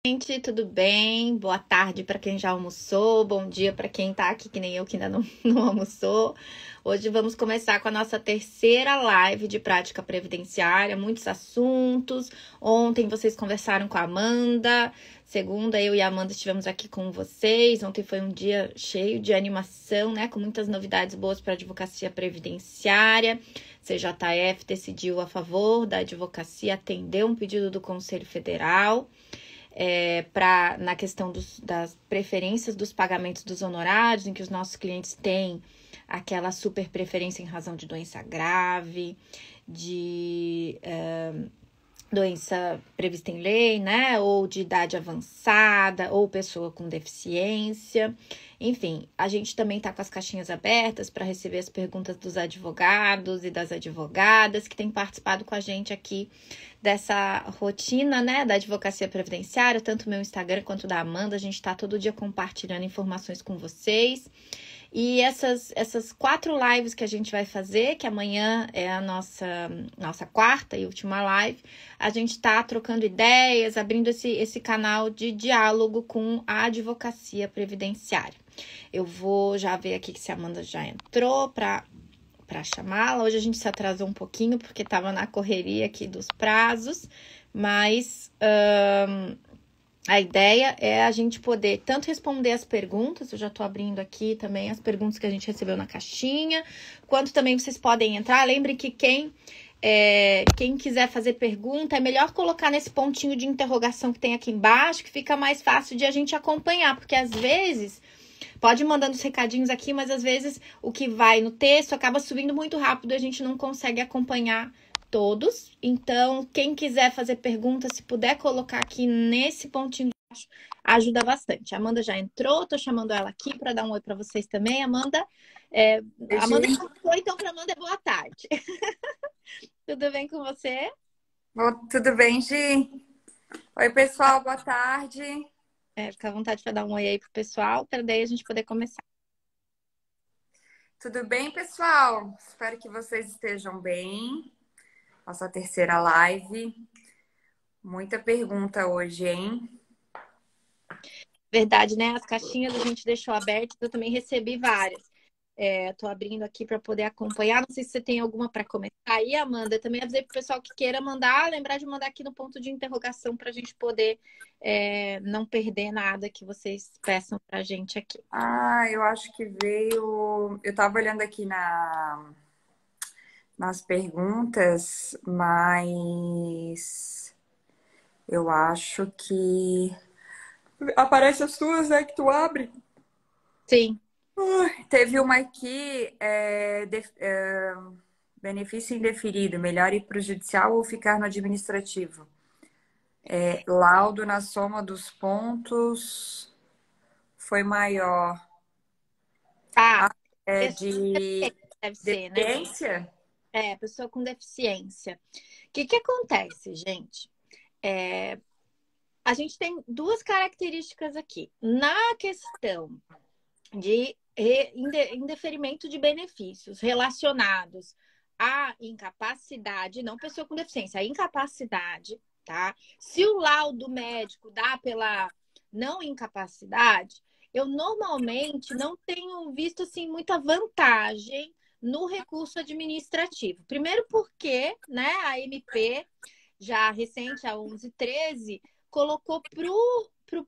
Gente, tudo bem? Boa tarde para quem já almoçou, bom dia para quem tá aqui, que nem eu que ainda não almoçou. Hoje vamos começar com a nossa terceira live de prática previdenciária, muitos assuntos. Ontem vocês conversaram com a Amanda, segunda eu e a Amanda estivemos aqui com vocês. Ontem foi um dia cheio de animação, né? Com muitas novidades boas para a advocacia previdenciária. CJF decidiu a favor da advocacia atender um pedido do Conselho Federal. Na questão das preferências dos pagamentos dos honorários, em que os nossos clientes têm aquela super preferência em razão de doença grave, de doença prevista em lei, né? Ou de idade avançada, ou pessoa com deficiência. Enfim, a gente também está com as caixinhas abertas para receber as perguntas dos advogados e das advogadas que têm participado com a gente aqui dessa rotina, né, da advocacia previdenciária, tanto o meu Instagram quanto da Amanda. A gente está todo dia compartilhando informações com vocês. E essas 4 lives que a gente vai fazer, que amanhã é a nossa quarta e última live, a gente está trocando ideias, abrindo esse canal de diálogo com a advocacia previdenciária. Eu vou já ver aqui se a Amanda já entrou para chamá-la. Hoje a gente se atrasou um pouquinho porque estava na correria aqui dos prazos, mas a ideia é a gente poder tanto responder as perguntas, eu já estou abrindo aqui também as perguntas que a gente recebeu na caixinha, quanto também vocês podem entrar. Lembre que quem quiser fazer pergunta, é melhor colocar nesse pontinho de interrogação que tem aqui embaixo, que fica mais fácil de a gente acompanhar, porque às vezes pode ir mandando os recadinhos aqui, mas às vezes o que vai no texto acaba subindo muito rápido e a gente não consegue acompanhar todos. Então, quem quiser fazer pergunta, se puder colocar aqui nesse pontinho de baixo, ajuda bastante. A Amanda já entrou, tô chamando ela aqui para dar um oi para vocês também. Amanda, Amanda já foi, então para Amanda é boa tarde. Tudo bem com você? Tudo bem, Gi? Oi, pessoal, boa tarde. Fica à vontade para dar um oi aí pro pessoal, para daí a gente poder começar. Tudo bem, pessoal? Espero que vocês estejam bem. Nossa terceira live. Muita pergunta hoje, hein? Verdade, né? As caixinhas a gente deixou abertas, eu também recebi várias. Tô abrindo aqui para poder acompanhar. Não sei se você tem alguma para começar aí, Amanda. Também avisei para o pessoal que queira mandar, lembrar de mandar aqui no ponto de interrogação para a gente poder não perder nada que vocês peçam para a gente aqui. Eu acho que veio. Eu estava olhando aqui nas perguntas, mas eu acho que aparece as suas, né? Que tu abre. Sim. Teve uma aqui, benefício indeferido, melhor ir para o judicial ou ficar no administrativo? Laudo na soma dos pontos foi maior. Deve ser, né? Deficiência? Pessoa com deficiência. O que acontece, gente? A gente tem 2 características aqui. Na questão de indeferimento de benefícios relacionados à incapacidade, não pessoa com deficiência, a incapacidade, tá? Se o laudo médico dá pela não incapacidade, eu normalmente não tenho visto assim muita vantagem no recurso administrativo. Primeiro porque, né, a MP já recente, a 1113, colocou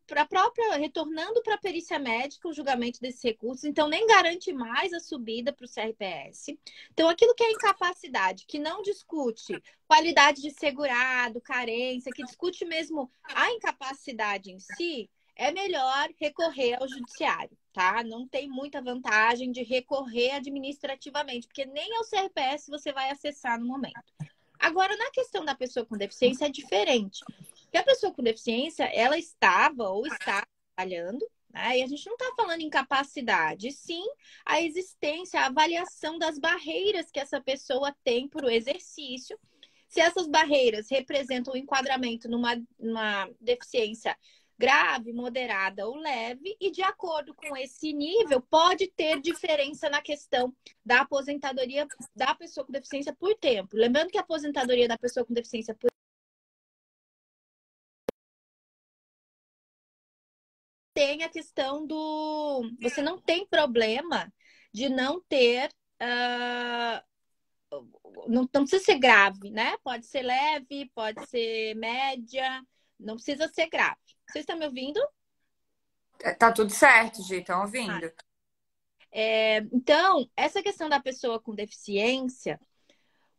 para a própria, retornando para a perícia médica o julgamento desses recursos, então nem garante mais a subida para o CRPS. Então, aquilo que é incapacidade, que não discute qualidade de segurado, carência, que discute mesmo a incapacidade em si, é melhor recorrer ao judiciário, tá? Não tem muita vantagem de recorrer administrativamente, porque nem ao CRPS você vai acessar no momento. Agora, na questão da pessoa com deficiência, é diferente. Porque a pessoa com deficiência, ela estava ou está trabalhando, né? E a gente não está falando em capacidade, sim a existência, a avaliação das barreiras que essa pessoa tem para o exercício. Se essas barreiras representam o enquadramento numa deficiência grave, moderada ou leve, e de acordo com esse nível, pode ter diferença na questão da aposentadoria da pessoa com deficiência por tempo. Lembrando que a aposentadoria da pessoa com deficiência por tem a questão do... Você não tem problema de não ter... não precisa ser grave, né? Pode ser leve, pode ser média, não precisa ser grave. Vocês estão me ouvindo? Tá tudo certo, Gi, estão Ah, ouvindo? então, essa questão da pessoa com deficiência,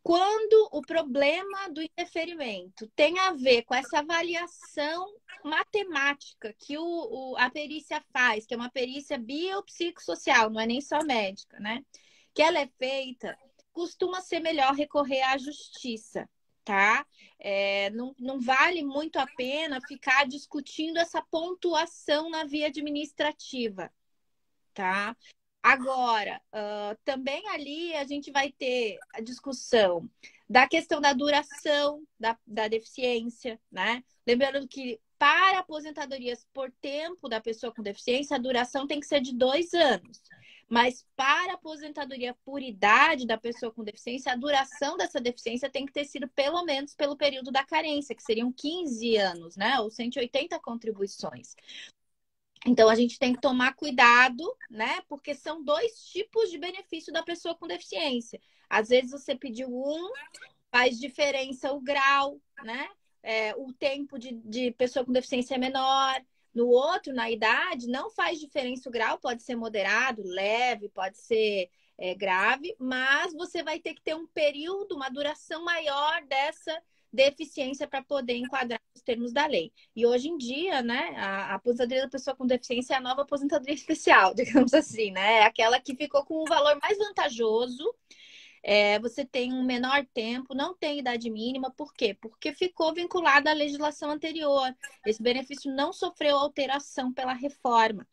quando o problema do indeferimento tem a ver com essa avaliação matemática que a perícia faz, que é uma perícia biopsicossocial, não é nem só médica, né? Que ela é feita, costuma ser melhor recorrer à justiça, tá? Não vale muito a pena ficar discutindo essa pontuação na via administrativa, tá? Agora, também ali a gente vai ter a discussão da questão da duração da deficiência, né? Lembrando que para aposentadorias por tempo da pessoa com deficiência, a duração tem que ser de 2 anos. Mas para aposentadoria por idade da pessoa com deficiência, a duração dessa deficiência tem que ter sido pelo menos pelo período da carência, que seriam 15 anos, né? Ou 180 contribuições. Então, a gente tem que tomar cuidado, né? Porque são 2 tipos de benefício da pessoa com deficiência. Às vezes você pediu faz diferença o grau, né? O tempo de pessoa com deficiência é menor. No outro, na idade, não faz diferença o grau, pode ser moderado, leve, pode ser grave, mas você vai ter que ter um período, uma duração maior dessa deficiência para poder enquadrar os termos da lei. E hoje em dia, né, a aposentadoria da pessoa com deficiência é a nova aposentadoria especial, digamos assim, né? É aquela que ficou com um valor mais vantajoso. Você tem um menor tempo, não tem idade mínima, por quê? Porque ficou vinculado à legislação anterior. Esse benefício não sofreu alteração pela reforma.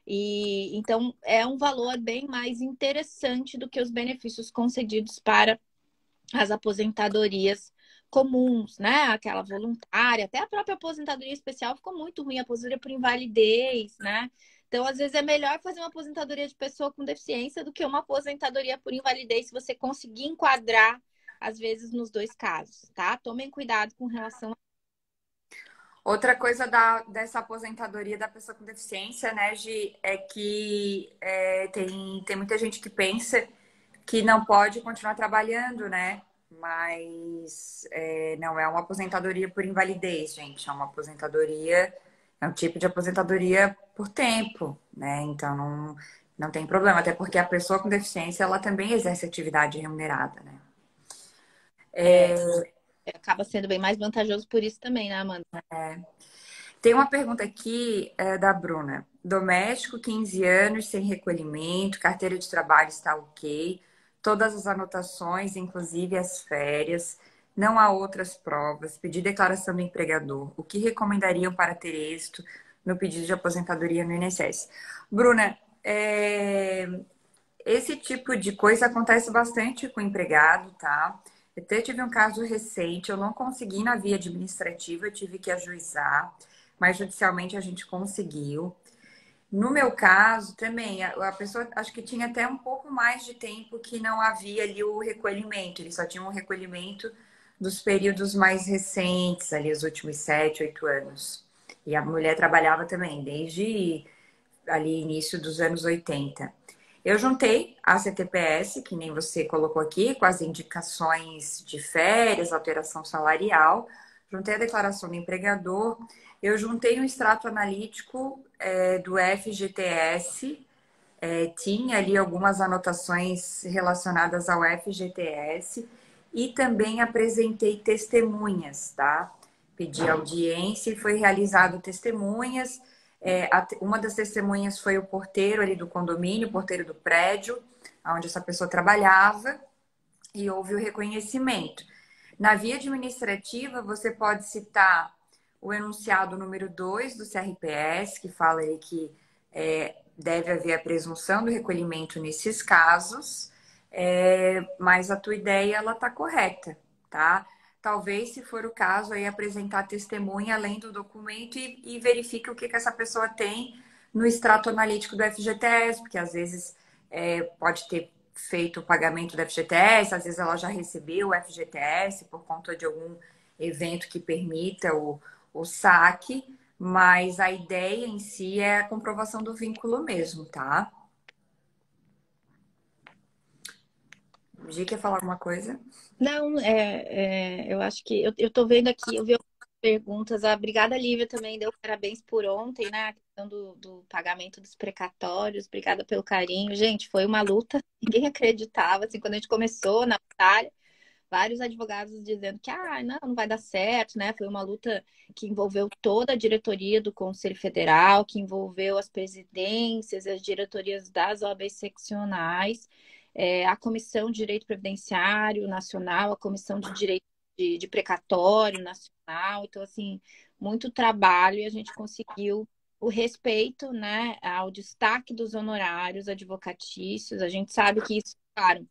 E então é um valor bem mais interessante do que os benefícios concedidos para as aposentadorias comuns, né? Aquela voluntária, até a própria aposentadoria especial ficou muito ruim, a aposentadoria por invalidez, né? Então, às vezes, é melhor fazer uma aposentadoria de pessoa com deficiência do que uma aposentadoria por invalidez, se você conseguir enquadrar, às vezes, nos 2 casos, tá? Tomem cuidado com relação a... Outra coisa dessa aposentadoria da pessoa com deficiência, né, Gi, é que tem muita gente que pensa que não pode continuar trabalhando, né? Mas não é uma aposentadoria por invalidez, gente. É uma aposentadoria, é um tipo de aposentadoria por tempo, né? Então não tem problema, até porque a pessoa com deficiência ela também exerce atividade remunerada, né? É, acaba sendo bem mais vantajoso por isso também, né, Amanda? Tem uma pergunta aqui da Bruna. Doméstico, 15 anos, sem recolhimento, carteira de trabalho está ok, todas as anotações, inclusive as férias, não há outras provas, pedi declaração do empregador. O que recomendariam para ter êxito no pedido de aposentadoria no INSS? Bruna, esse tipo de coisa acontece bastante com o empregado, tá? Eu até tive um caso recente, eu não consegui ir na via administrativa, eu tive que ajuizar, mas judicialmente a gente conseguiu. No meu caso, também, a pessoa acho que tinha até um pouco mais de tempo que não havia ali o recolhimento, ele só tinha um recolhimento dos períodos mais recentes, ali os últimos 7, 8 anos. E a mulher trabalhava também, desde ali início dos anos 80. Eu juntei a CTPS, que nem você colocou aqui, com as indicações de férias, alteração salarial, juntei a declaração do empregador, eu juntei um extrato analítico do FGTS, tinha ali algumas anotações relacionadas ao FGTS e também apresentei testemunhas, tá? Pedi audiência e foi realizado testemunhas. Uma das testemunhas foi o porteiro ali do condomínio, o porteiro do prédio, onde essa pessoa trabalhava, e houve o reconhecimento. Na via administrativa, você pode citar o enunciado número 2 do CRPS, que fala aí que deve haver a presunção do recolhimento nesses casos, mas a tua ideia ela está correta, tá? Talvez, se for o caso, aí apresentar testemunha além do documento e verifique o que essa pessoa tem no extrato analítico do FGTS, porque às vezes pode ter feito o pagamento do FGTS, às vezes ela já recebeu o FGTS por conta de algum evento que permita o saque, mas a ideia em si é a comprovação do vínculo mesmo, tá? Gi, quer falar alguma coisa? Não, eu acho que eu tô vendo aqui, eu vi algumas perguntas. A Brigada Lívia também deu parabéns por ontem, né? A questão do pagamento dos precatórios. Obrigada pelo carinho. Gente, foi uma luta, ninguém acreditava. Assim, quando a gente começou na batalha, vários advogados dizendo que não vai dar certo, né? Foi uma luta que envolveu toda a diretoria do Conselho Federal, que envolveu as presidências, as diretorias das OABs seccionais, a Comissão de Direito Previdenciário Nacional, a Comissão de Direito de Precatório Nacional. Então, assim, muito trabalho e a gente conseguiu o respeito, né, ao destaque dos honorários advocatícios. A gente sabe que isso, claro,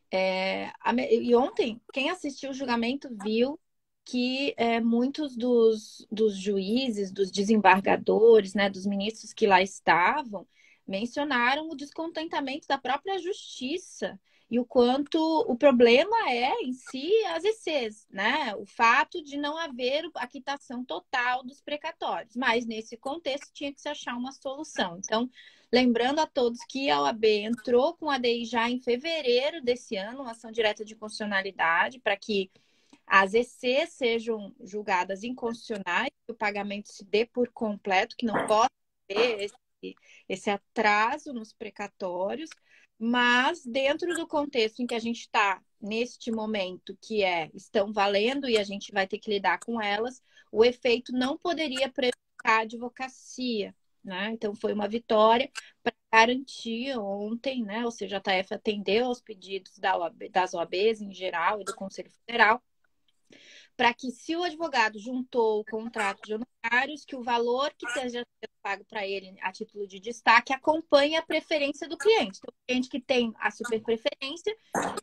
e ontem, quem assistiu o julgamento viu que muitos dos juízes, dos desembargadores, né, dos ministros que lá estavam, mencionaram o descontentamento da própria justiça e o quanto o problema é, em si, as ECs, né? O fato de não haver a quitação total dos precatórios. Mas, nesse contexto, tinha que se achar uma solução. Então, lembrando a todos que a OAB entrou com a ADI já em fevereiro desse ano, uma ação direta de constitucionalidade, para que as ECs sejam julgadas inconstitucionais, que o pagamento se dê por completo, que não pode ter esse atraso nos precatórios, mas dentro do contexto em que a gente está neste momento, que estão valendo e a gente vai ter que lidar com elas, o efeito não poderia prejudicar a advocacia, né? Então foi uma vitória para garantir ontem, né? O CJF atendeu aos pedidos das OABs em geral e do Conselho Federal, para que, se o advogado juntou o contrato de honorários, que o valor que seja pago para ele a título de destaque acompanhe a preferência do cliente. Então, o cliente que tem a superpreferência,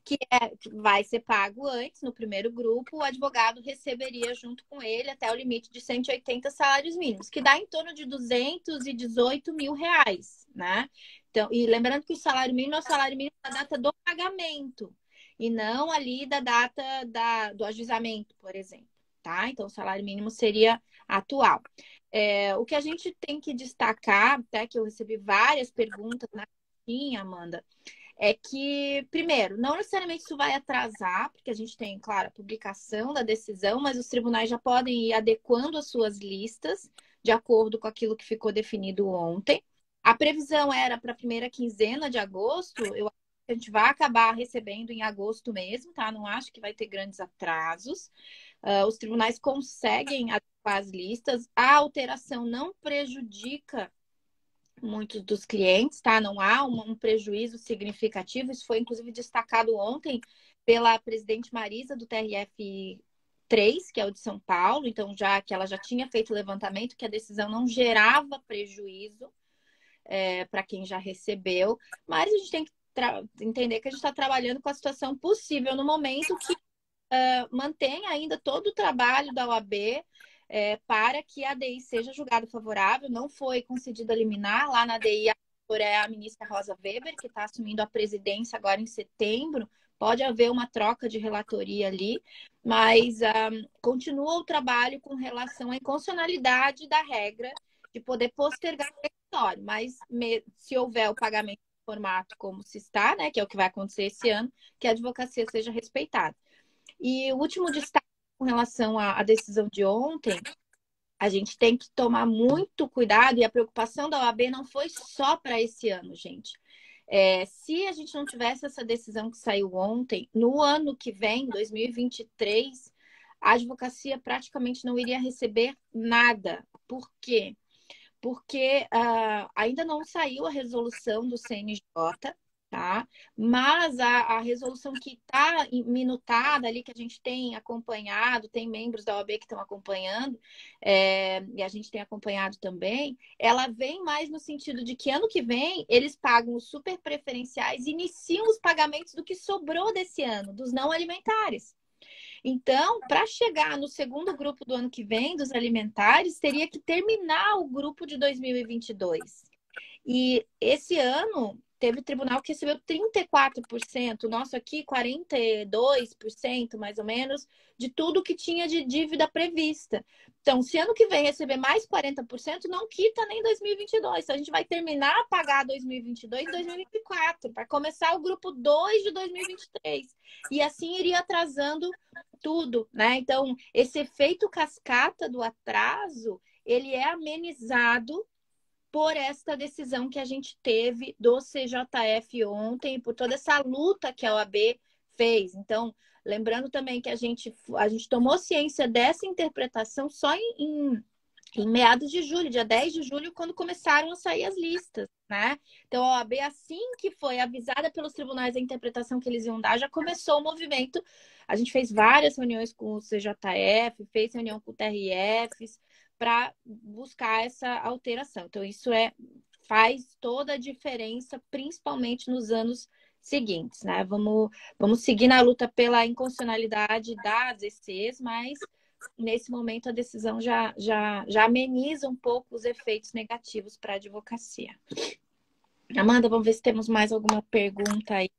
que vai ser pago antes, no primeiro grupo, o advogado receberia junto com ele até o limite de 180 salários mínimos, que dá em torno de 218 mil reais, né? Então, e lembrando que o salário mínimo é o salário mínimo da data do pagamento e não ali da data do ajuizamento, por exemplo, tá? Então, o salário mínimo seria atual. O que a gente tem que destacar, até que eu recebi várias perguntas na caixinha, Amanda, é que, primeiro, não necessariamente isso vai atrasar, porque a gente tem, claro, a publicação da decisão, mas os tribunais já podem ir adequando as suas listas de acordo com aquilo que ficou definido ontem. A previsão era para a primeira quinzena de agosto, eu acho que a gente vai acabar recebendo em agosto mesmo, tá? Não acho que vai ter grandes atrasos. Os tribunais conseguem adequar as listas, a alteração não prejudica muitos dos clientes, tá? Não há um prejuízo significativo. Isso foi, inclusive, destacado ontem pela presidente Marisa, do TRF3, que é o de São Paulo. Então, já que ela já tinha feito o levantamento, que a decisão não gerava prejuízo para quem já recebeu. Mas a gente tem que entender que a gente está trabalhando com a situação possível no momento que mantém ainda todo o trabalho da OAB para que a ADI seja julgada favorável. Não foi concedida liminar lá na ADI, a ministra Rosa Weber, que está assumindo a presidência agora em setembro. Pode haver uma troca de relatoria ali, mas continua o trabalho com relação à inconstitucionalidade da regra de poder postergar o precatório. Mas se houver o pagamento em formato como se está, né, que é o que vai acontecer esse ano, que a advocacia seja respeitada. E o último destaque com relação à decisão de ontem, a gente tem que tomar muito cuidado, e a preocupação da OAB não foi só para esse ano, gente. Se a gente não tivesse essa decisão que saiu ontem, no ano que vem, 2023, a advocacia praticamente não iria receber nada. Por quê? Porque ainda não saiu a resolução do CNJ, tá? Mas a resolução que está minutada ali, que a gente tem acompanhado, tem membros da OAB que estão acompanhando, e a gente tem acompanhado também, ela vem mais no sentido de que ano que vem eles pagam os super preferenciais e iniciam os pagamentos do que sobrou desse ano, dos não alimentares. Então, para chegar no segundo grupo do ano que vem, dos alimentares, teria que terminar o grupo de 2022. E esse ano, teve tribunal que recebeu 34%, nosso aqui 42%, mais ou menos, de tudo que tinha de dívida prevista. Então, se ano que vem receber mais 40%, não quita nem 2022. Então, a gente vai terminar a pagar 2022 e 2024, para começar o grupo 2 de 2023. E assim iria atrasando tudo, né? Então, esse efeito cascata do atraso, ele é amenizado por esta decisão que a gente teve do CJF ontem, por toda essa luta que a OAB fez. Então, lembrando também que a gente tomou ciência dessa interpretação só em meados de julho, dia 10 de julho, quando começaram a sair as listas, né? Então, a OAB, assim que foi avisada pelos tribunais da interpretação que eles iam dar, já começou o movimento. A gente fez várias reuniões com o CJF, fez reunião com o TRFs, para buscar essa alteração. Então, isso faz toda a diferença, principalmente nos anos seguintes, né? Vamos seguir na luta pela inconstitucionalidade das ECs, mas nesse momento a decisão já ameniza um pouco os efeitos negativos para a advocacia. Amanda, vamos ver se temos mais alguma pergunta aí.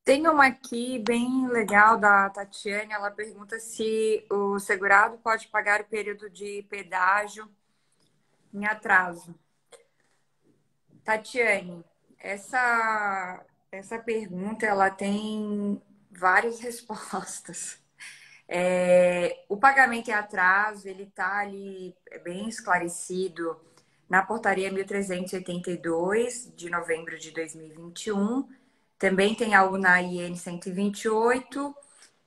Tem uma aqui bem legal da Tatiane. Ela pergunta se o segurado pode pagar o período de pedágio em atraso. Tatiane, essa pergunta ela tem várias respostas. O pagamento em atraso, ele está ali bem esclarecido na portaria 1382 de novembro de 2021. Também tem algo na IN 128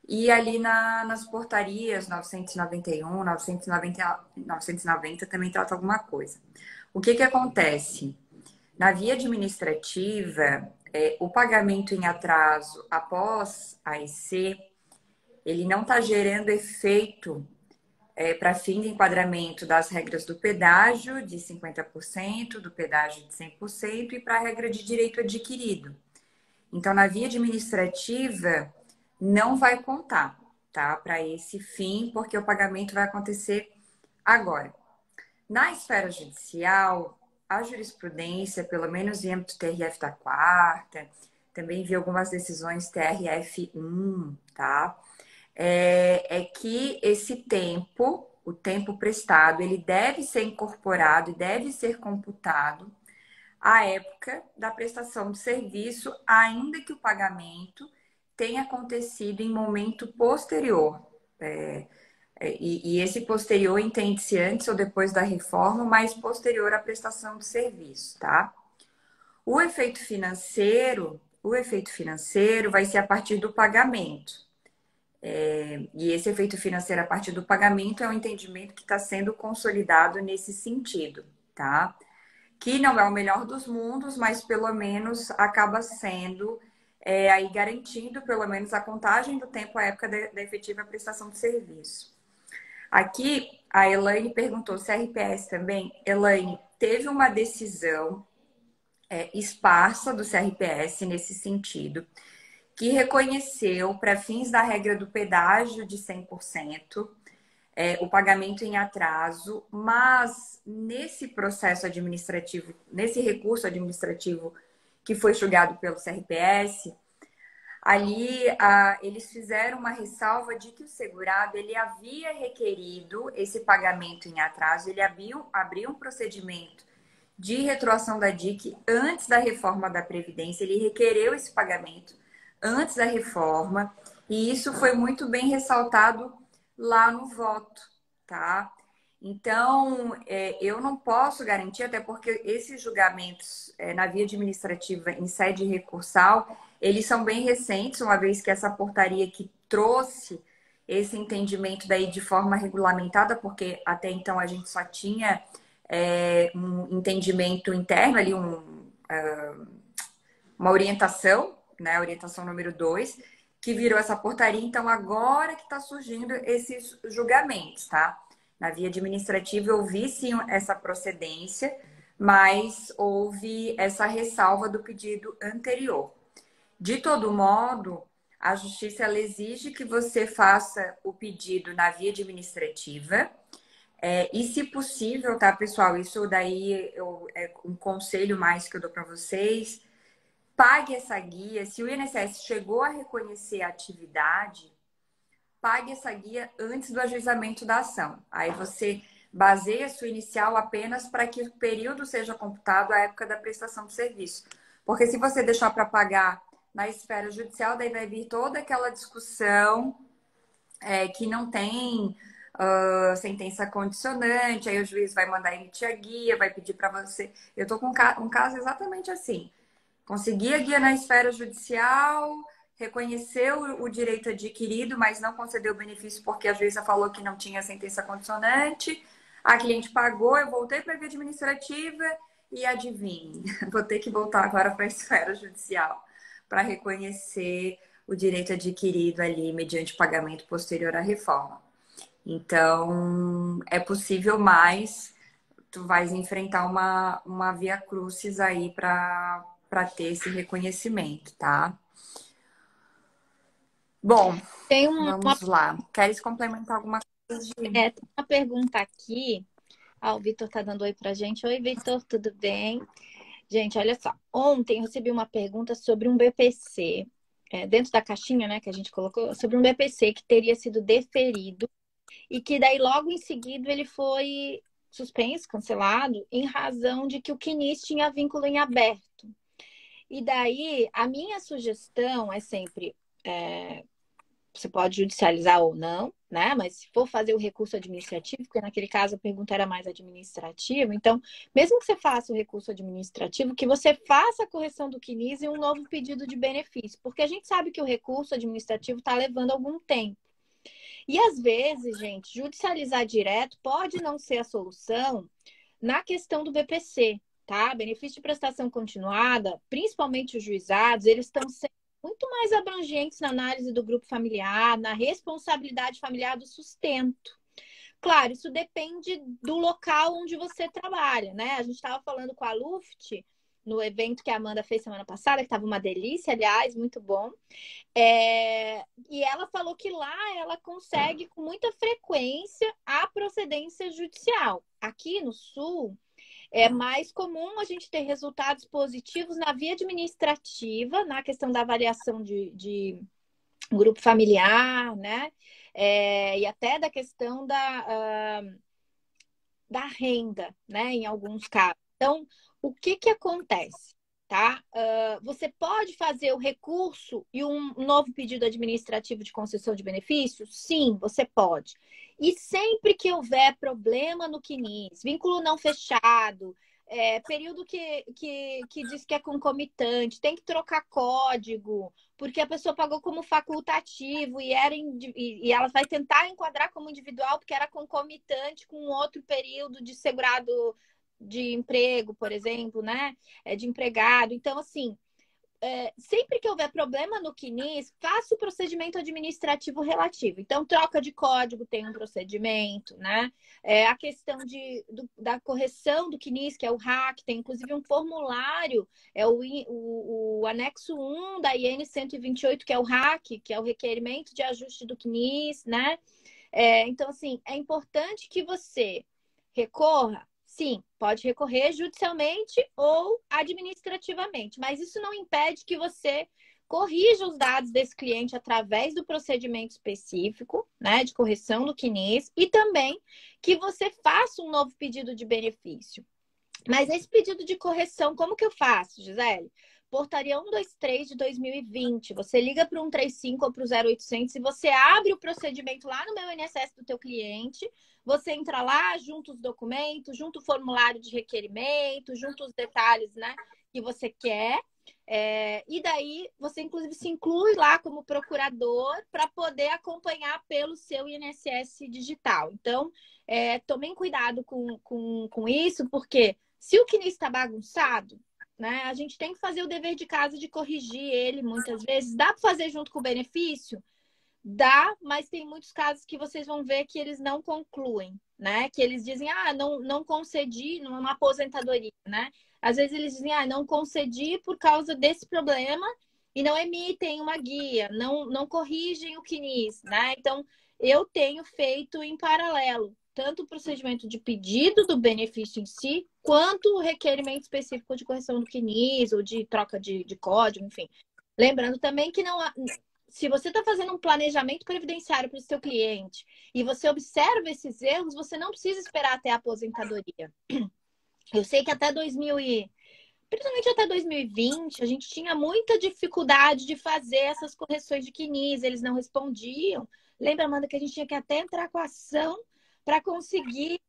e ali nas portarias 991, 990 também trata alguma coisa. O que acontece? Na via administrativa, o pagamento em atraso após a EC, ele não está gerando efeito para fim de enquadramento das regras do pedágio de 50%, do pedágio de 100% e para a regra de direito adquirido. Então, na via administrativa, não vai contar, tá? Para esse fim, porque o pagamento vai acontecer agora. Na esfera judicial, a jurisprudência, pelo menos em âmbito TRF da quarta, também vi algumas decisões TRF1, tá? Que esse tempo, o tempo prestado, ele deve ser incorporado e deve ser computado à época da prestação de serviço, ainda que o pagamento tenha acontecido em momento posterior. E esse posterior entende-se antes ou depois da reforma, mas posterior à prestação de serviço, tá? O efeito financeiro vai ser a partir do pagamento. E esse efeito financeiro a partir do pagamento é um entendimento que está sendo consolidado nesse sentido, tá? Que não é o melhor dos mundos, mas pelo menos acaba sendo aí garantindo pelo menos a contagem do tempo à época da efetiva prestação de serviço. Aqui a Elaine perguntou se a RPS também. Elaine, teve uma decisão esparsa do CRPS nesse sentido, que reconheceu, para fins da regra do pedágio de 100%, o pagamento em atraso, mas nesse processo administrativo, nesse recurso administrativo que foi julgado pelo CRPS, ali eles fizeram uma ressalva de que o segurado ele havia requerido esse pagamento em atraso, ele abriu um procedimento de retroação da DIC antes da reforma da Previdência, ele requereu esse pagamento antes da reforma, e isso foi muito bem ressaltado lá no voto, tá? Então, eu não posso garantir, até porque esses julgamentos na via administrativa em sede recursal, eles são bem recentes, uma vez que essa portaria que trouxe esse entendimento daí de forma regulamentada, porque até então a gente só tinha um entendimento interno ali, uma orientação, né? Orientação número 2, que virou essa portaria. Então, agora que está surgindo esses julgamentos, tá? Na via administrativa, eu vi sim essa procedência, mas houve essa ressalva do pedido anterior. De todo modo, a Justiça ela exige que você faça o pedido na via administrativa. E se possível, tá, pessoal? Isso daí é um conselho mais que eu dou para vocês. pague essa guia. Se o INSS chegou a reconhecer a atividade, pague essa guia antes do ajuizamento da ação. Aí você baseia a sua inicial apenas para que o período seja computado à época da prestação do serviço. Porque se você deixar para pagar na esfera judicial, daí vai vir toda aquela discussão que não tem sentença condicionante, aí o juiz vai mandar emitir a guia, vai pedir para você. Eu estou com um caso exatamente assim. Consegui a guia na esfera judicial, reconheceu o direito adquirido, mas não concedeu o benefício porque a juíza falou que não tinha sentença condicionante. A cliente pagou, eu voltei para a via administrativa e adivinhe, vou ter que voltar agora para a esfera judicial para reconhecer o direito adquirido ali mediante pagamento posterior à reforma. Então, é possível, mas tu vais enfrentar uma via crucis aí para ter esse reconhecimento, tá? Bom, vamos lá. Queres complementar alguma coisa? Tem uma pergunta aqui. O Vitor tá dando oi pra gente. Oi, Vitor, tudo bem? Gente, olha só. Ontem eu recebi uma pergunta sobre um BPC, dentro da caixinha, né, que a gente colocou, sobre um BPC que teria sido deferido e que daí logo em seguida ele foi suspenso, cancelado, em razão de que o CNIS tinha vínculo em aberto. E daí, a minha sugestão é sempre, você pode judicializar ou não, né? Mas se for fazer o recurso administrativo, porque naquele caso a pergunta era mais administrativa, então, mesmo que você faça o recurso administrativo, que você faça a correção do CNIS e um novo pedido de benefício, porque a gente sabe que o recurso administrativo está levando algum tempo. E às vezes, gente, judicializar direto pode não ser a solução na questão do BPC, tá? Benefício de prestação continuada, principalmente os juizados, eles estão sendo muito mais abrangentes na análise do grupo familiar, na responsabilidade familiar do sustento. Claro, isso depende do local onde você trabalha, né? A gente estava falando com a Luft no evento que a Amanda fez semana passada, que estava uma delícia, aliás, muito bom. E ela falou que lá ela consegue com muita frequência a procedência judicial. Aqui no Sul, é mais comum a gente ter resultados positivos na via administrativa, na questão da avaliação de grupo familiar, né? E até da questão da renda, né? Em alguns casos. Então, o que acontece? Tá? Você pode fazer o recurso e um novo pedido administrativo de concessão de benefício? Sim, você pode. E sempre que houver problema no CNIS, vínculo não fechado, período que diz que é concomitante, tem que trocar código, porque a pessoa pagou como facultativo e ela vai tentar enquadrar como individual porque era concomitante com outro período de segurado de emprego, por exemplo, né? De empregado. Então, assim, sempre que houver problema no CNIS, faça o procedimento administrativo relativo. Então, troca de código tem um procedimento, né? A questão da correção do CNIS, que é o RAC, tem inclusive um formulário, o anexo 1 da IN 128, que é o RAC, que é o requerimento de ajuste do CNIS, né? Então, assim, é importante que você recorra. Sim, pode recorrer judicialmente ou administrativamente, mas isso não impede que você corrija os dados desse cliente através do procedimento específico, né, de correção do CNIS, e também que você faça um novo pedido de benefício. Mas esse pedido de correção, como que eu faço, Gisele? Portaria 123 de 2020. Você liga para o 135 ou para o 0800 e você abre o procedimento lá no meu INSS do teu cliente. Você entra lá, junta os documentos, junta o formulário de requerimento, junta os detalhes, né, que você quer. E daí você, inclusive, se inclui lá como procurador para poder acompanhar pelo seu INSS digital. Então, tomem cuidado com isso, porque se o CNIS está bagunçado, né, a gente tem que fazer o dever de casa de corrigir ele muitas vezes. Dá para fazer junto com o benefício? Dá, mas tem muitos casos que vocês vão ver que eles não concluem, né? Que eles dizem, não concedi numa aposentadoria, né? Às vezes eles dizem, não concedi por causa desse problema e não emitem uma guia, não corrigem o CNIS, né? Então, eu tenho feito em paralelo tanto o procedimento de pedido do benefício em si, quanto requerimento específico de correção do CNIS ou de troca de código, enfim. Lembrando também que não há, se você está fazendo um planejamento previdenciário para o seu cliente e você observa esses erros, você não precisa esperar até a aposentadoria. Eu sei que até principalmente até 2020, a gente tinha muita dificuldade de fazer essas correções de CNIS, eles não respondiam. Lembra, Amanda, que a gente tinha que até entrar com a ação para conseguir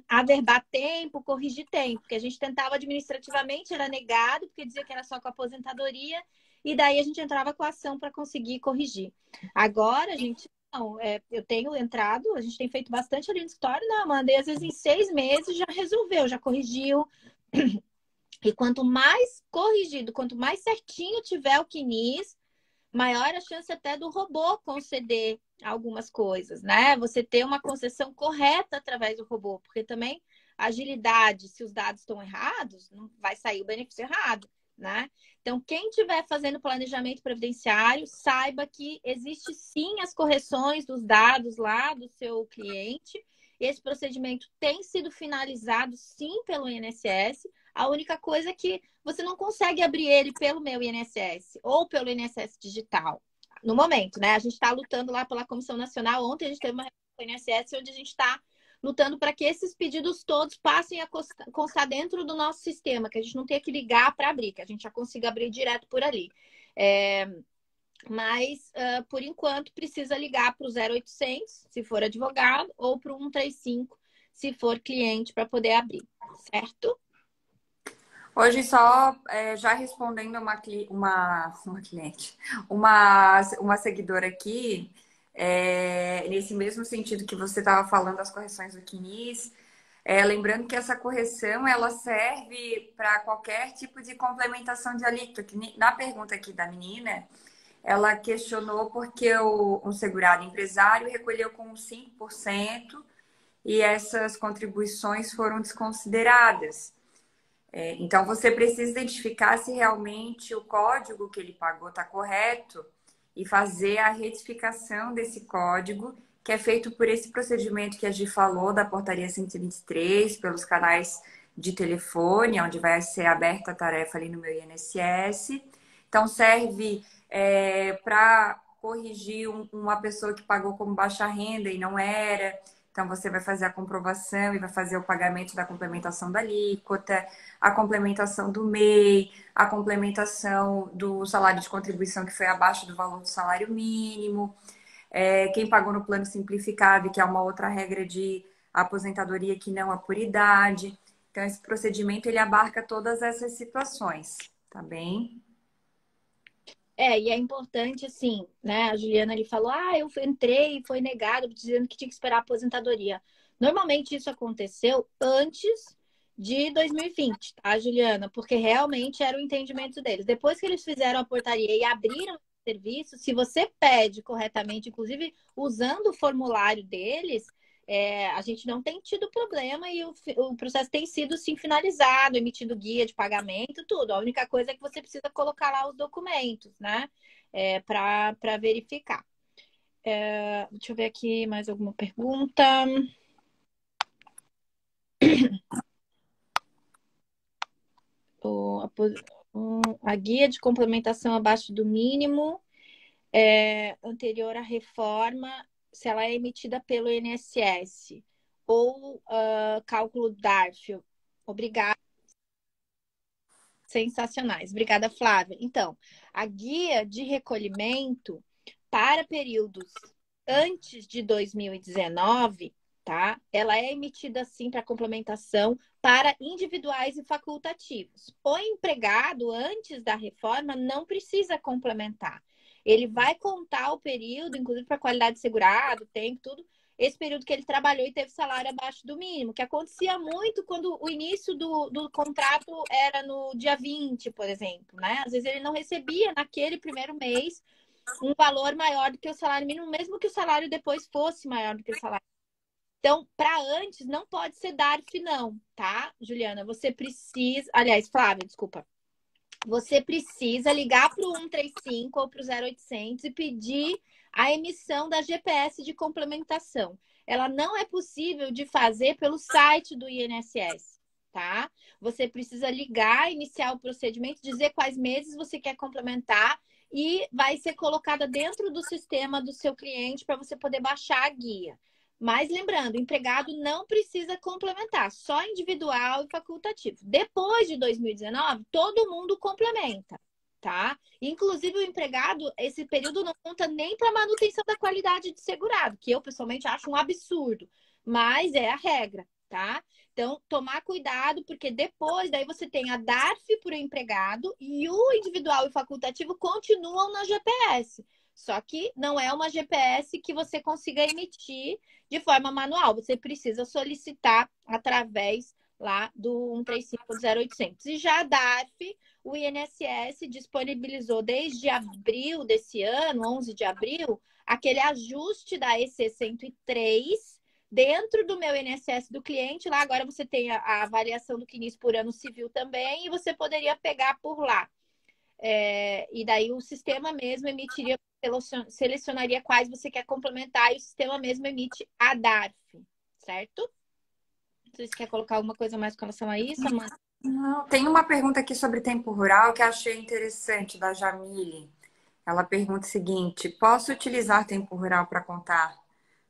averbar tempo, corrigir tempo, porque a gente tentava administrativamente, era negado, porque dizia que era só com a aposentadoria, e daí a gente entrava com a ação para conseguir corrigir. Agora, a gente não, eu tenho entrado, a gente tem feito bastante ali no escritório, não, Amanda, e às vezes em 6 meses já resolveu, já corrigiu. E quanto mais corrigido, quanto mais certinho tiver o CNIS, maior a chance até do robô conceder algumas coisas, né? Você ter uma concessão correta através do robô, porque também agilidade, se os dados estão errados, não vai sair o benefício errado, né? Então, quem estiver fazendo planejamento previdenciário, saiba que existe sim as correções dos dados lá do seu cliente. Esse procedimento tem sido finalizado sim pelo INSS. A única coisa é que você não consegue abrir ele pelo meu INSS ou pelo INSS digital. No momento, né? A gente está lutando lá pela Comissão Nacional. Ontem a gente teve uma reunião com o INSS onde a gente está lutando para que esses pedidos todos passem a constar dentro do nosso sistema, que a gente não tenha que ligar para abrir, que a gente já consiga abrir direto por ali. Mas, por enquanto, precisa ligar para o 0800, se for advogado, ou para o 135, se for cliente, para poder abrir, certo? Hoje só já respondendo uma cliente, uma seguidora aqui, nesse mesmo sentido que você estava falando das correções do CNIS, lembrando que essa correção ela serve para qualquer tipo de complementação de alíquota. Que na pergunta aqui da menina, ela questionou porque um segurado empresário recolheu com 5% e essas contribuições foram desconsideradas. Então, você precisa identificar se realmente o código que ele pagou está correto e fazer a retificação desse código, que é feito por esse procedimento que a Gi falou, da portaria 123, pelos canais de telefone, onde vai ser aberta a tarefa ali no meu INSS. Então, serve para corrigir uma pessoa que pagou como baixa renda e não era. Então, você vai fazer a comprovação e vai fazer o pagamento da complementação da alíquota, a complementação do MEI, a complementação do salário de contribuição que foi abaixo do valor do salário mínimo, quem pagou no plano simplificado, que é uma outra regra de aposentadoria que não é por idade. Então, esse procedimento, ele abarca todas essas situações, tá bem? E é importante, assim, né? A Juliana ali falou: eu entrei e foi negado, dizendo que tinha que esperar a aposentadoria. Normalmente isso aconteceu antes de 2020, tá, Juliana? Porque realmente era o entendimento deles. Depois que eles fizeram a portaria e abriram o serviço, se você pede corretamente, inclusive usando o formulário deles, a gente não tem tido problema e o processo tem sido sim finalizado, emitido guia de pagamento, tudo. A única coisa é que você precisa colocar lá os documentos, né? Para verificar. Deixa eu ver aqui mais alguma pergunta. A guia de complementação abaixo do mínimo anterior à reforma, se ela é emitida pelo INSS ou cálculo DARF. Obrigada. Sensacionais. Obrigada, Flávia. Então, a guia de recolhimento para períodos antes de 2019, tá? Ela é emitida assim para complementação para individuais e facultativos. O empregado, antes da reforma, não precisa complementar. Ele vai contar o período, inclusive para qualidade de segurado, tempo, tudo, esse período que ele trabalhou e teve salário abaixo do mínimo, que acontecia muito quando o início do contrato era no dia 20, por exemplo, né? Às vezes ele não recebia naquele primeiro mês um valor maior do que o salário mínimo, mesmo que o salário depois fosse maior do que o salário. Então, para antes, não pode ser DARF, não, tá, Juliana? Você precisa. Aliás, Flávia, desculpa. Você precisa ligar para o 135 ou para o 0800 e pedir a emissão da GPS de complementação. Ela não é possível de fazer pelo site do INSS, tá? você precisa ligar, iniciar o procedimento, dizer quais meses você quer complementar e vai ser colocada dentro do sistema do seu cliente para você poder baixar a guia. Mas lembrando, o empregado não precisa complementar, só individual e facultativo. Depois de 2019, todo mundo complementa, tá? Inclusive o empregado, esse período não conta nem para manutenção da qualidade de segurado, que eu pessoalmente acho um absurdo, mas é a regra, tá? Então, tomar cuidado, porque depois daí você tem a DARF para o empregado e o individual e facultativo continuam na GPS. Só que não é uma GPS que você consiga emitir de forma manual. Você precisa solicitar através lá do 135-0800. E já a DARF, o INSS disponibilizou desde abril desse ano, 11 de abril, aquele ajuste da EC 103 dentro do meu INSS do cliente. Lá agora você tem a avaliação do CNIS por ano civil também, e você poderia pegar por lá. E daí o sistema mesmo emitiria, selecionaria quais você quer complementar e o sistema mesmo emite a DARF, certo? Não sei se quer colocar alguma coisa mais com relação a isso, Amanda. Não, tem uma pergunta aqui sobre tempo rural que eu achei interessante, da Jamile. Ela pergunta o seguinte: posso utilizar tempo rural para contar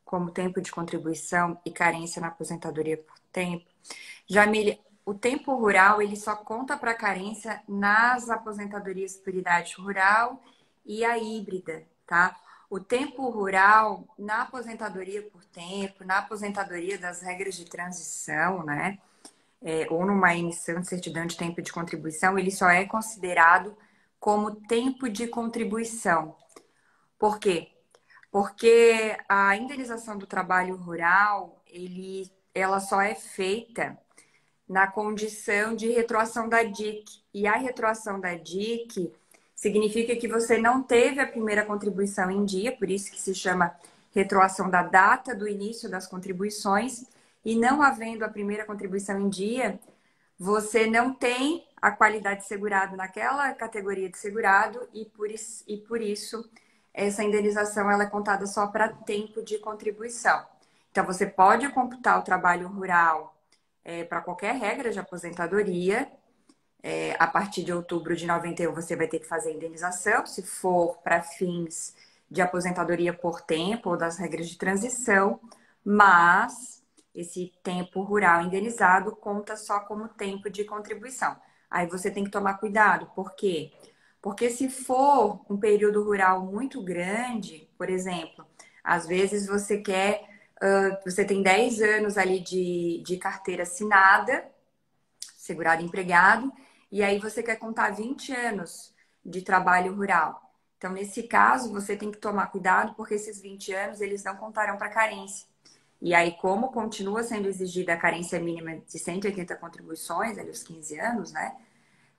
como tempo de contribuição e carência na aposentadoria por tempo? Jamile, o tempo rural ele só conta para carência nas aposentadorias por idade rural e a híbrida, tá? O tempo rural na aposentadoria por tempo, na aposentadoria das regras de transição, né? Ou numa emissão de certidão de tempo de contribuição, ele só é considerado como tempo de contribuição. Por quê? Porque a indenização do trabalho rural, ela só é feita na condição de retroação da DIC. E a retroação da DIC significa que você não teve a primeira contribuição em dia, por isso que se chama retroação da data do início das contribuições, e não havendo a primeira contribuição em dia, você não tem a qualidade de segurado naquela categoria de segurado e por isso essa indenização ela é contada só para tempo de contribuição. Então, você pode computar o trabalho rural para qualquer regra de aposentadoria. A partir de outubro de 91, você vai ter que fazer a indenização, se for para fins de aposentadoria por tempo ou das regras de transição, mas esse tempo rural indenizado conta só como tempo de contribuição. Aí você tem que tomar cuidado, por quê? Porque se for um período rural muito grande, por exemplo, às vezes você você tem 10 anos ali de carteira assinada, segurado empregado, e aí você quer contar 20 anos de trabalho rural. Então, nesse caso, você tem que tomar cuidado, porque esses 20 anos, eles não contarão para carência. E aí, como continua sendo exigida a carência mínima de 180 contribuições, ali os 15 anos, né?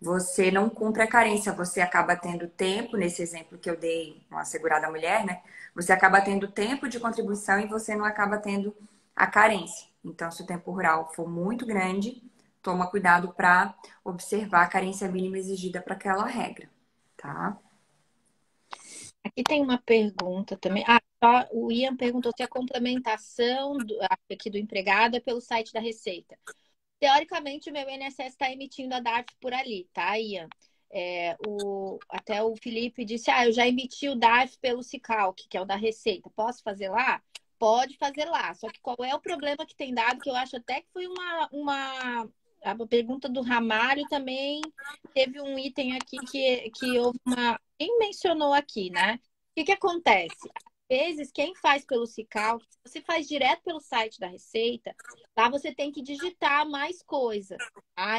Você não cumpre a carência, você acaba tendo tempo, nesse exemplo que eu dei, uma segurada mulher, né? Você acaba tendo tempo de contribuição e você não acaba tendo a carência. Então, se o tempo rural for muito grande, toma cuidado para observar a carência mínima exigida para aquela regra, tá? Aqui tem uma pergunta também. O Ian perguntou se a complementação aqui do empregado é pelo site da Receita. Teoricamente, o meu INSS está emitindo a DARF por ali, tá, Ian? Até o Felipe disse, eu já emiti o DARF pelo Cicalc, que é o da Receita. Posso fazer lá? Pode fazer lá. Só que qual é o problema que tem dado, que eu acho até que foi a pergunta do Ramário também teve um item aqui que houve quem mencionou aqui, né? O que acontece? Às vezes, quem faz pelo Cicalc, se você faz direto pelo site da Receita, lá você tem que digitar mais coisa.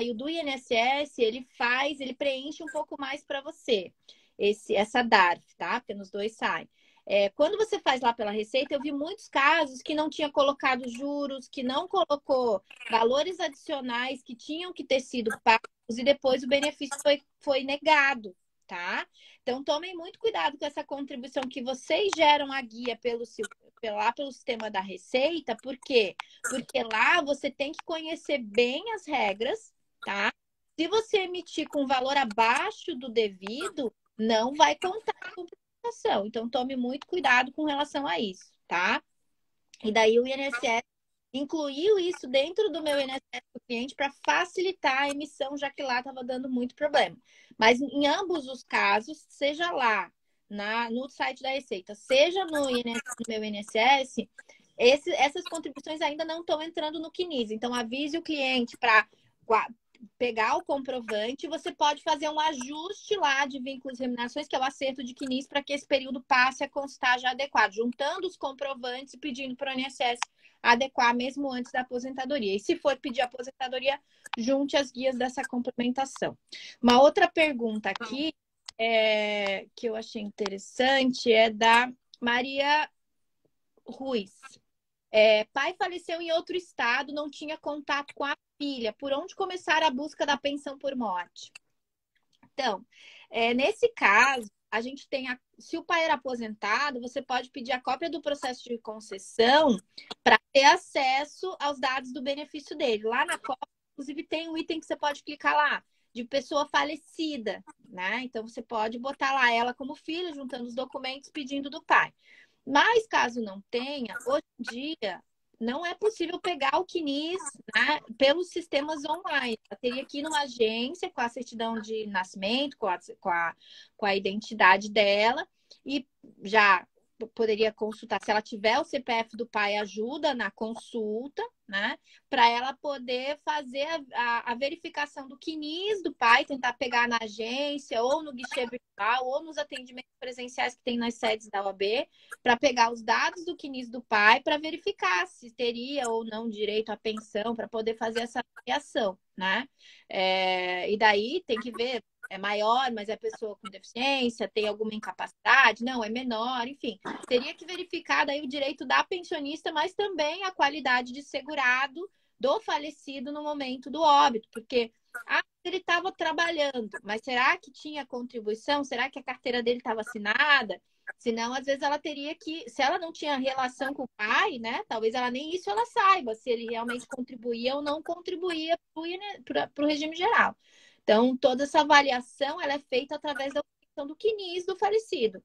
E o do INSS, ele preenche um pouco mais para você, essa DARF, tá? Porque nos dois sai. Quando você faz lá pela Receita, eu vi muitos casos que não tinha colocado juros, que não colocou valores adicionais que tinham que ter sido pagos e depois o benefício foi negado, tá? Então, tomem muito cuidado com essa contribuição que vocês geram a guia pelo sistema da Receita. Por quê? Porque lá você tem que conhecer bem as regras, tá? Se você emitir com valor abaixo do devido, não vai contar a contribuição. Então, tome muito cuidado com relação a isso, tá? E daí o INSS incluiu isso dentro do meu INSS do cliente para facilitar a emissão, já que lá estava dando muito problema. Mas em ambos os casos, seja lá no site da Receita, seja no meu INSS, essas contribuições ainda não estão entrando no CNIS. Então, avise o cliente para pegar o comprovante. Você pode fazer um ajuste lá de vínculos e remunerações, que é o acerto de CNIS, para que esse período passe a constar já adequado, juntando os comprovantes e pedindo para o INSS adequar mesmo antes da aposentadoria. E se for pedir aposentadoria, junte as guias dessa complementação. Uma outra pergunta aqui que eu achei interessante é da Maria Ruiz. Pai faleceu em outro estado, não tinha contato com a filha. Por onde começar a busca da pensão por morte? Então, nesse caso, a gente tem se o pai era aposentado, você pode pedir a cópia do processo de concessão para ter acesso aos dados do benefício dele. Lá na cópia, inclusive, tem um item que você pode clicar lá, de pessoa falecida, né? Então, você pode botar lá ela como filha, juntando os documentos, pedindo do pai. Mas, caso não tenha, hoje em dia, não é possível pegar o CNIS, né, pelos sistemas online. Ela teria que ir numa agência com a certidão de nascimento, com a identidade dela, e já poderia consultar. Se ela tiver o CPF do pai, ajuda na consulta, né? Para ela poder fazer a verificação do CNIS do pai, tentar pegar na agência, ou no guichê virtual, ou nos atendimentos presenciais que tem nas sedes da OAB, para pegar os dados do CNIS do pai, para verificar se teria ou não direito à pensão, para poder fazer essa avaliação, né? E daí tem que ver, é maior, mas é pessoa com deficiência, tem alguma incapacidade? Não, é menor, enfim. Teria que verificar daí o direito da pensionista, mas também a qualidade de segurado do falecido no momento do óbito, porque ele estava trabalhando, mas será que tinha contribuição? Será que a carteira dele estava assinada? Senão, às vezes, ela teria que, se ela não tinha relação com o pai, né? Talvez ela nem isso ela saiba, se ele realmente contribuía ou não contribuía para o regime geral. Então, toda essa avaliação ela é feita através da obtenção do CNIS do falecido,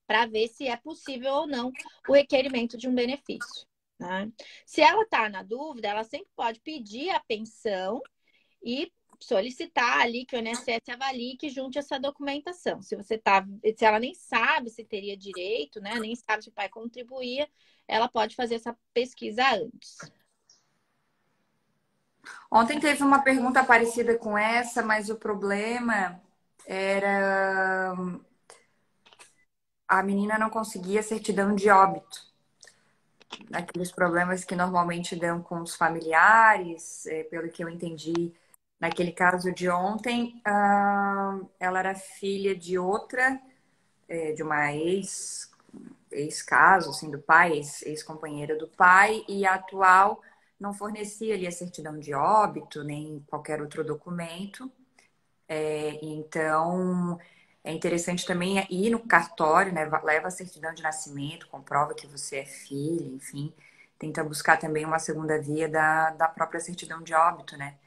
para ver se é possível ou não o requerimento de um benefício, né? Se ela está na dúvida, ela sempre pode pedir a pensão e solicitar ali que o INSS avalie que junte essa documentação. Se ela nem sabe se teria direito, né? Nem sabe se o pai contribuía, ela pode fazer essa pesquisa antes. Ontem teve uma pergunta parecida com essa, mas o problema era a menina não conseguia certidão de óbito. Aqueles problemas que normalmente dão com os familiares, pelo que eu entendi, naquele caso de ontem, ela era filha de outra, de uma ex-caso, assim, do pai, ex-companheira do pai, e a atual não fornecia ali a certidão de óbito, nem qualquer outro documento. Então, é interessante também ir no cartório, né? Leva a certidão de nascimento, comprova que você é filha, enfim. Tenta buscar também uma segunda via da própria certidão de óbito, né?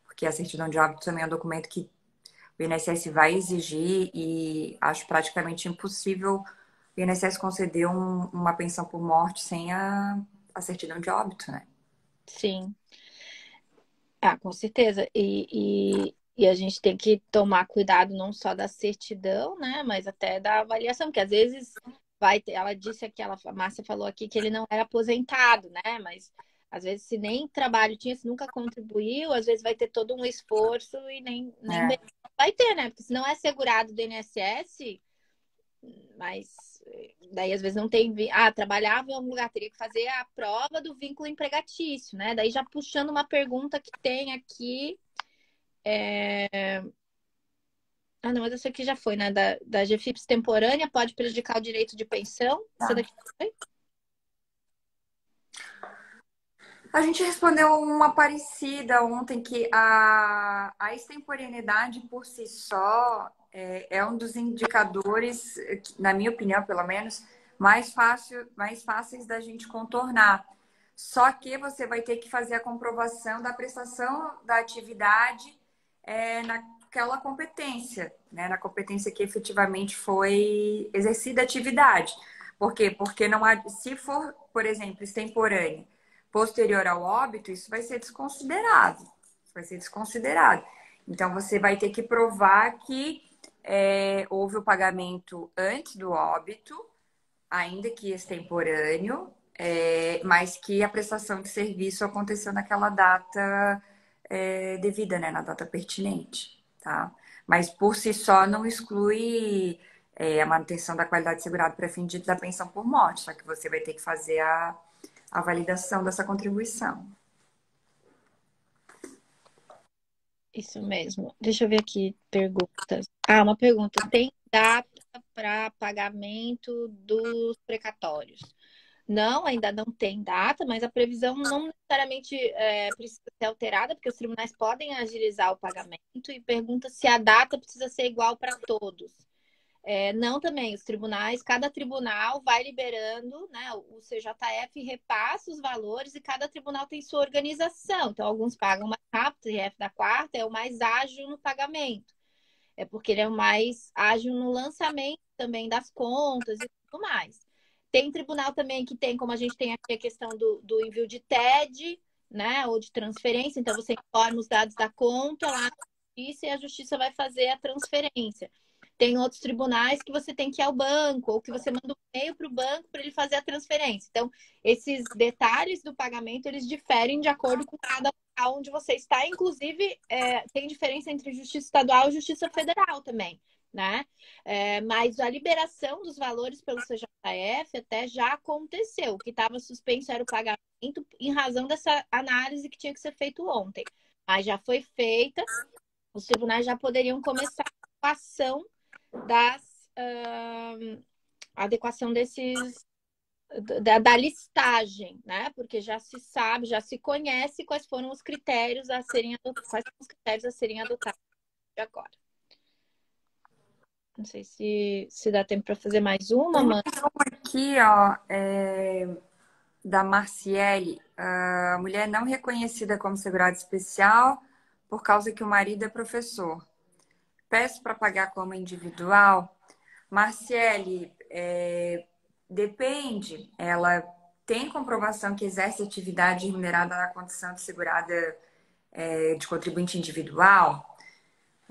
Porque a certidão de óbito também é um documento que o INSS vai exigir e acho praticamente impossível o INSS conceder uma pensão por morte sem a certidão de óbito, né? Sim. Com certeza. E a gente tem que tomar cuidado não só da certidão, né? Mas até da avaliação, que às vezes vai ter. Ela disse aqui, a Márcia falou aqui que ele não era aposentado, né? Mas às vezes, se nem trabalho tinha, se nunca contribuiu, às vezes vai ter todo um esforço e nem vai ter, né? Porque se não é segurado do INSS, mas daí às vezes não tem. Trabalhava em algum lugar, teria que fazer a prova do vínculo empregatício, né? Daí já puxando uma pergunta que tem aqui. Não, mas essa aqui já foi, né? Da GFIP extemporânea pode prejudicar o direito de pensão. Essa daqui foi? A gente respondeu uma parecida ontem, que a extemporaneidade por si só é um dos indicadores, na minha opinião, pelo menos, mais fáceis da gente contornar. Só que você vai ter que fazer a comprovação da prestação da atividade naquela competência, né? Na competência que efetivamente foi exercida a atividade. Por quê? Porque não há, se for, por exemplo, extemporânea, posterior ao óbito, isso vai ser desconsiderado. Isso vai ser desconsiderado. Então, você vai ter que provar que houve o pagamento antes do óbito, ainda que extemporâneo, mas que a prestação de serviço aconteceu naquela data devida, né? Na data pertinente, tá? Mas por si só não exclui a manutenção da qualidade segurada para fim da pensão por morte, só que você vai ter que fazer a validação dessa contribuição. Isso mesmo. Deixa eu ver aqui perguntas. Uma pergunta. Tem data para pagamento dos precatórios? Não, ainda não tem data, mas a previsão não necessariamente precisa ser alterada, porque os tribunais podem agilizar o pagamento e pergunta se a data precisa ser igual para todos. Não também, os tribunais, cada tribunal vai liberando, né? O CJF repassa os valores e cada tribunal tem sua organização. Então, alguns pagam mais rápido, o TRF da quarta é o mais ágil no pagamento. É porque ele é o mais ágil no lançamento também das contas e tudo mais. Tem tribunal também que tem, como a gente tem aqui a questão do envio de TED, né? Ou de transferência. Então, você informa os dados da conta lá na justiça e a justiça vai fazer a transferência. Tem outros tribunais que você tem que ir ao banco, ou que você manda um e-mail para o banco para ele fazer a transferência. Então, esses detalhes do pagamento, eles diferem de acordo com cada local onde você está. Inclusive, tem diferença entre justiça estadual e justiça federal também, né? Mas a liberação dos valores pelo CJF até já aconteceu. O que estava suspenso era o pagamento em razão dessa análise que tinha que ser feito ontem. Mas já foi feita, os tribunais já poderiam começar a ação adequação desses da listagem, né? Porque já se sabe, já se conhece quais foram os critérios a serem adotados agora. Não sei se dá tempo para fazer mais uma, mano. Aqui, ó, da Marciele, a mulher não reconhecida como segurada especial por causa que o marido é professor. Peço para pagar como individual. Marciele, depende. Ela tem comprovação que exerce atividade remunerada na condição de segurada de contribuinte individual.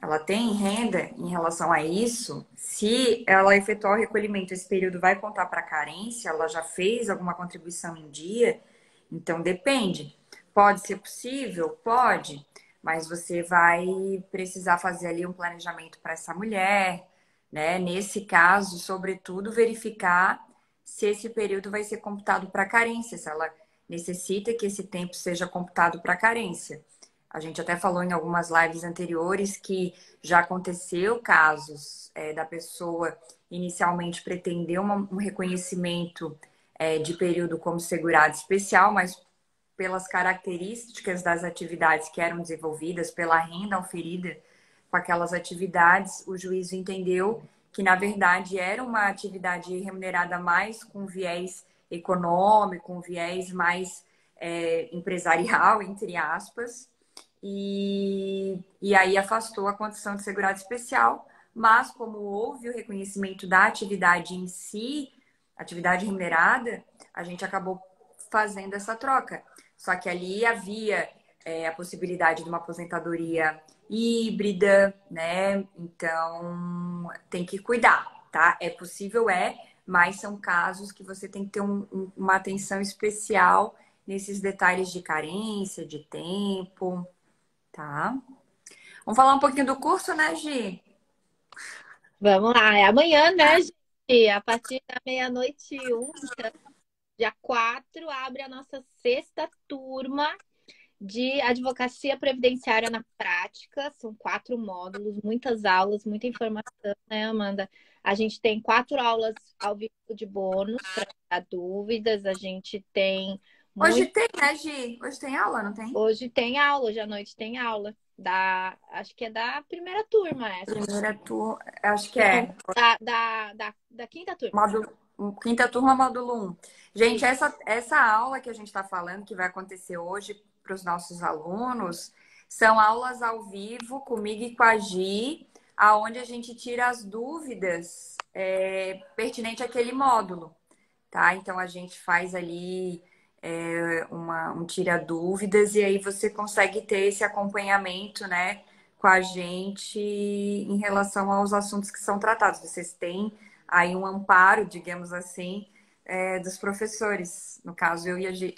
Ela tem renda em relação a isso. Se ela efetuar o recolhimento, esse período vai contar para carência, ela já fez alguma contribuição em dia, então depende. Pode ser possível? Pode, mas você vai precisar fazer ali um planejamento para essa mulher, né? Nesse caso, sobretudo, verificar se esse período vai ser computado para carência, se ela necessita que esse tempo seja computado para carência. A gente até falou em algumas lives anteriores que já aconteceu casos da pessoa inicialmente pretender um reconhecimento de período como segurado especial, mas pelas características das atividades que eram desenvolvidas, pela renda oferida com aquelas atividades, o juiz entendeu que, na verdade, era uma atividade remunerada mais com viés econômico, um viés mais empresarial, entre aspas, e aí afastou a condição de segurado especial, mas como houve o reconhecimento da atividade em si, atividade remunerada, a gente acabou fazendo essa troca. Só que ali havia a possibilidade de uma aposentadoria híbrida, né? Então tem que cuidar, tá? É possível, mas são casos que você tem que ter uma atenção especial nesses detalhes de carência, de tempo. Tá. Vamos falar um pouquinho do curso, né, Gi? Vamos lá, é amanhã, né, gente? A partir da meia-noite e um, então, dia 4, abre a nossa sexta turma de advocacia previdenciária na prática. São 4 módulos, muitas aulas, muita informação, né, Amanda? A gente tem 4 aulas ao vivo de bônus para tirar dúvidas. A gente tem Hoje tem, né, Gi? Hoje tem aula, não tem? Hoje tem aula, hoje à noite tem aula. Acho que é da primeira turma essa. Primeira turma, acho que Não, da quinta turma. Quinta turma, módulo 1. Gente, essa aula que a gente está falando, que vai acontecer hoje para os nossos alunos, são aulas ao vivo comigo e com a Gi, aonde a gente tira as dúvidas pertinentes àquele módulo, tá? Então, a gente faz ali um tira-dúvidas, e aí você consegue ter esse acompanhamento, né, com a gente em relação aos assuntos que são tratados. Vocês têm aí um amparo, digamos assim, dos professores, no caso eu e a Gi.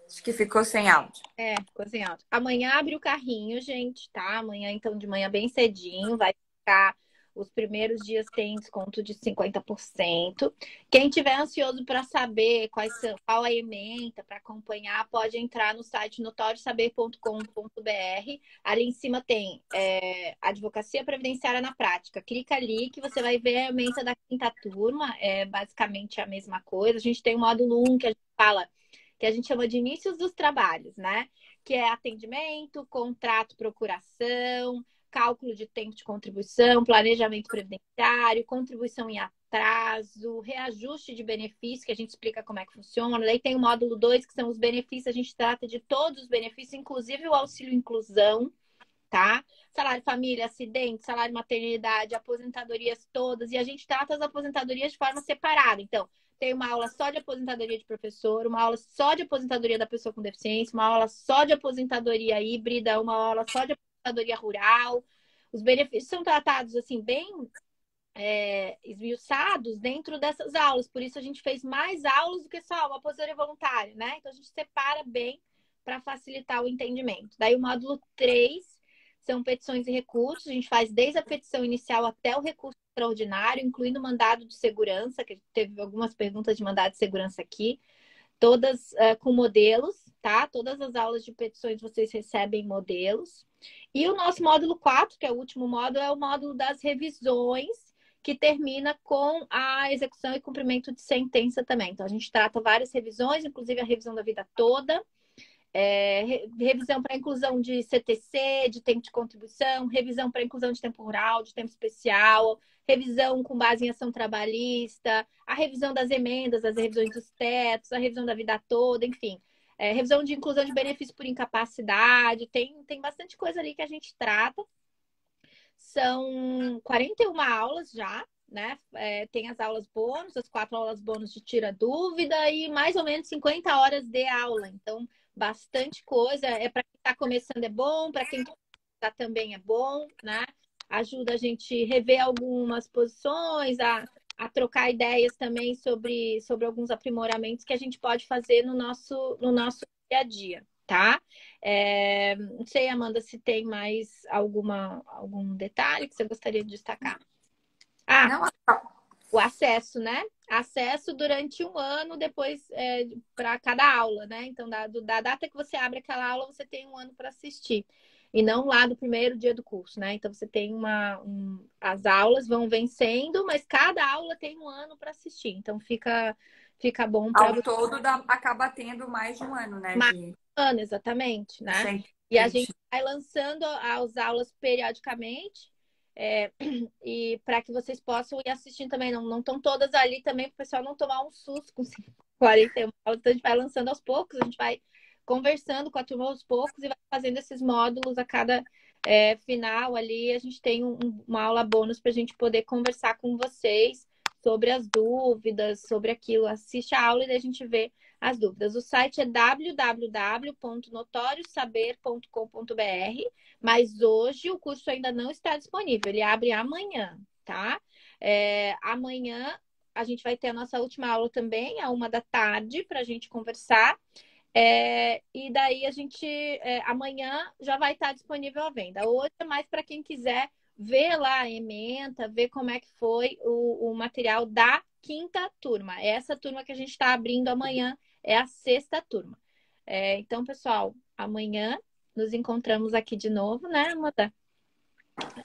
Acho que ficou sem áudio. Ficou sem áudio. Amanhã abre o carrinho, gente, tá? Amanhã, então, de manhã bem cedinho, vai ficar. Os primeiros dias tem desconto de 50%. Quem tiver ansioso para saber qual a ementa, para acompanhar, pode entrar no site notoriosaber.com.br. Ali em cima tem Advocacia Previdenciária na Prática. Clica ali que você vai ver a ementa da quinta turma. É basicamente a mesma coisa. A gente tem o módulo 1 que a gente fala, que a gente chama de inícios dos trabalhos, né? Que é atendimento, contrato, procuração, cálculo de tempo de contribuição, planejamento previdenciário, contribuição em atraso, reajuste de benefícios, que a gente explica como é que funciona. Daí tem o módulo 2, que são os benefícios, a gente trata de todos os benefícios, inclusive o auxílio inclusão, tá? Salário família, acidente, salário maternidade, aposentadorias todas, e a gente trata as aposentadorias de forma separada. Então, tem uma aula só de aposentadoria de professor, uma aula só de aposentadoria da pessoa com deficiência, uma aula só de aposentadoria híbrida, uma aula só de aposentadoria rural. Os benefícios são tratados assim bem esmiuçados dentro dessas aulas. Por isso a gente fez mais aulas do que só uma aposentadoria voluntária, né? Então a gente separa bem para facilitar o entendimento. Daí o módulo 3 são petições e recursos. A gente faz desde a petição inicial até o recurso extraordinário, incluindo mandado de segurança, que teve algumas perguntas de mandado de segurança aqui, todas com modelos, tá? Todas as aulas de petições vocês recebem modelos. E o nosso módulo 4, que é o último módulo, é o módulo das revisões, que termina com a execução e cumprimento de sentença também. Então, a gente trata várias revisões, inclusive a revisão da vida toda, revisão para inclusão de CTC, de tempo de contribuição, revisão para inclusão de tempo rural, de tempo especial, revisão com base em ação trabalhista, a revisão das emendas, as revisões dos tetos, a revisão da vida toda, enfim. Revisão de inclusão de benefício por incapacidade, tem bastante coisa ali que a gente trata. São 41 aulas já, né? Tem as aulas bônus, as 4 aulas bônus de tira dúvida e mais ou menos 50 horas de aula. Então, bastante coisa. Para quem está começando é bom, para quem está também é bom, né? Ajuda a gente rever algumas posições, a trocar ideias também sobre alguns aprimoramentos que a gente pode fazer no nosso dia a dia, tá? Não sei, Amanda, se tem mais algum detalhe que você gostaria de destacar. Não, O acesso, né? Acesso durante um ano depois para cada aula, né? Então, da data que você abre aquela aula, você tem um ano para assistir. E não lá do primeiro dia do curso, né? Então, você tem as aulas vão vencendo, mas cada aula tem um ano para assistir. Então, fica bom para ao todo acaba tendo mais de um ano, né, mais Gi? um ano, exatamente, né? E a gente vai lançando as aulas periodicamente. E para que vocês possam ir assistindo também. Não estão todas ali também, para o pessoal não tomar um susto com 41 aulas. Então, a gente vai lançando aos poucos, a gente vai conversando com a turma aos poucos e vai fazendo esses módulos a cada final ali. A gente tem uma aula bônus para a gente poder conversar com vocês sobre as dúvidas, sobre aquilo. Assiste a aula e daí a gente vê as dúvidas. O site é www.notoriosaber.com.br, mas hoje o curso ainda não está disponível. Ele abre amanhã, tá? Amanhã a gente vai ter a nossa última aula também, à 13h, para a gente conversar. E daí a gente amanhã já vai estar disponível à venda. Hoje é mais para quem quiser ver lá a ementa, ver como é que foi o material da quinta turma. Essa turma que a gente está abrindo amanhã é a sexta turma. Então, pessoal, amanhã nos encontramos aqui de novo, né, Amanda?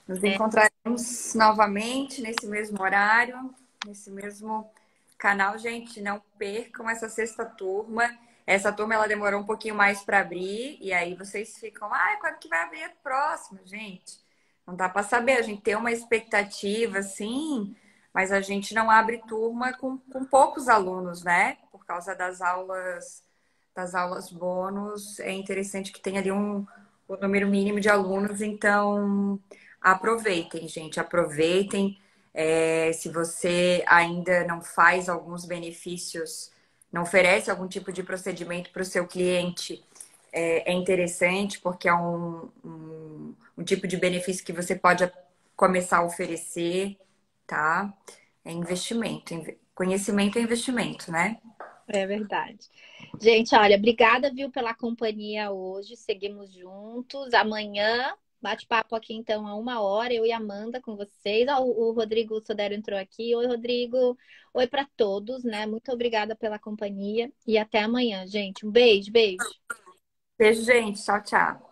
Nos encontraremos novamente nesse mesmo horário, nesse mesmo canal. Gente, não percam essa sexta turma. Essa turma ela demorou um pouquinho mais para abrir e aí vocês ficam, quando que vai abrir a próxima, gente? Não dá para saber, a gente tem uma expectativa, sim, mas a gente não abre turma com poucos alunos, né? Por causa das aulas bônus, é interessante que tenha ali o número mínimo de alunos, então aproveitem, gente, aproveitem. Se você ainda não faz alguns benefícios, não oferece algum tipo de procedimento para o seu cliente, é interessante porque é um tipo de benefício que você pode começar a oferecer, tá? É investimento. Conhecimento é investimento, né? É verdade. Gente, olha, obrigada, viu, pela companhia hoje. Seguimos juntos. Amanhã, bate-papo aqui, então, a 1 hora, eu e a Amanda com vocês. Ó, o Rodrigo Sodero entrou aqui. Oi, Rodrigo. Oi para todos, né? Muito obrigada pela companhia e até amanhã, gente. Um beijo, beijo. Beijo, gente. Tchau, tchau.